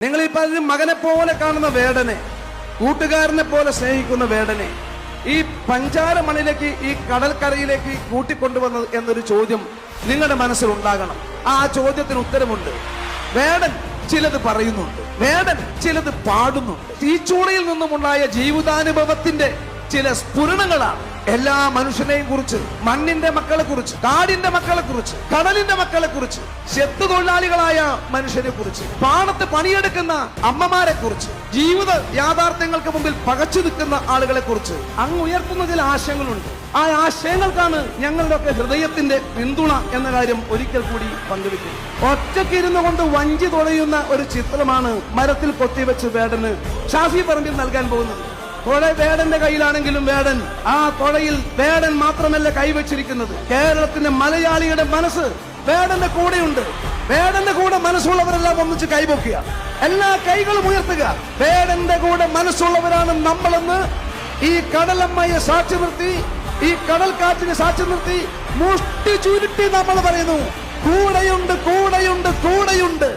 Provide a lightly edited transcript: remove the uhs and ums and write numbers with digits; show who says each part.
Speaker 1: നിങ്ങൾ ഈ പലരും മകനെ പോലെ കാണുന്ന വേടനെ, കൂട്ടുകാരനെ പോലെ സ്നേഹിക്കുന്ന വേടനെ ഈ പഞ്ചാര മണിലേക്ക്, ഈ കടൽക്കരയിലേക്ക് കൂട്ടിക്കൊണ്ടുവന്നത് എന്നൊരു ചോദ്യം നിങ്ങളുടെ മനസ്സിൽ ഉണ്ടാകണം. ആ ചോദ്യത്തിന് ഉത്തരമുണ്ട്. വേടൻ ചിലത് പറയുന്നുണ്ട്, വേടൻ ചിലത് പാടുന്നുണ്ട്. തീച്ചൂളയിൽ നിന്നുമുണ്ടായ ജീവിതാനുഭവത്തിന്റെ ചില സ്ഫുരണങ്ങളാണ് എല്ലാ മനുഷ്യനെയും കുറിച്ച്, മണ്ണിന്റെ മക്കളെ കുറിച്ച്, കാടിന്റെ മക്കളെ കുറിച്ച്, കടലിന്റെ മക്കളെ കുറിച്ച്, ചെത്തു തൊഴിലാളികളായ മനുഷ്യരെ കുറിച്ച്, പാടത്ത് പണിയെടുക്കുന്ന അമ്മമാരെ കുറിച്ച്, ജീവിത യാഥാർത്ഥ്യങ്ങൾക്ക് മുമ്പിൽ പകച്ചു നിൽക്കുന്ന ആളുകളെ കുറിച്ച് അങ്ങ് ഉയർത്തുന്ന ചില ആശയങ്ങളുണ്ട്. ആ ആശയങ്ങൾക്കാണ് ഞങ്ങളുടെ ഒക്കെ ഹൃദയത്തിന്റെ പിന്തുണ എന്ന കാര്യം ഒരിക്കൽ കൂടി പങ്കുവെക്കുന്നു. ഒറ്റയ്ക്കിരുന്നു കൊണ്ട് വഞ്ചി തുഴയുന്ന ഒരു ചിത്രമാണ് മരത്തിൽ കൊത്തിവെച്ച് വേടന് ഷാഫി പറമ്പിൽ നൽകാൻ പോകുന്നത്. തുഴ വേടന്റെ കയ്യിലാണെങ്കിലും വേടൻ, ആ തുഴയിൽ വേടൻ മാത്രമല്ല കൈവച്ചിരിക്കുന്നത്. കേരളത്തിന്റെ മലയാളിയുടെ മനസ്സ് വേടന്റെ കൂടെയുണ്ട്. വേടന്റെ കൂടെ മനസ്സുള്ളവരെല്ലാം ഒന്നിച്ച് കൈപൊക്കുക, എല്ലാ കൈകളും ഉയർത്തുക. വേടന്റെ കൂടെ മനസ്സുള്ളവരാണ് നമ്മളെന്ന് ഈ കടലമ്മയെ സാക്ഷി നിർത്തി, ഈ കടൽക്കാറ്റിനെ സാക്ഷി നിർത്തി മുഷ്ടി ചുരുട്ടി നമ്മൾ പറയുന്നു, കൂടെയുണ്ട്, കൂടെയുണ്ട്, കൂടെയുണ്ട്.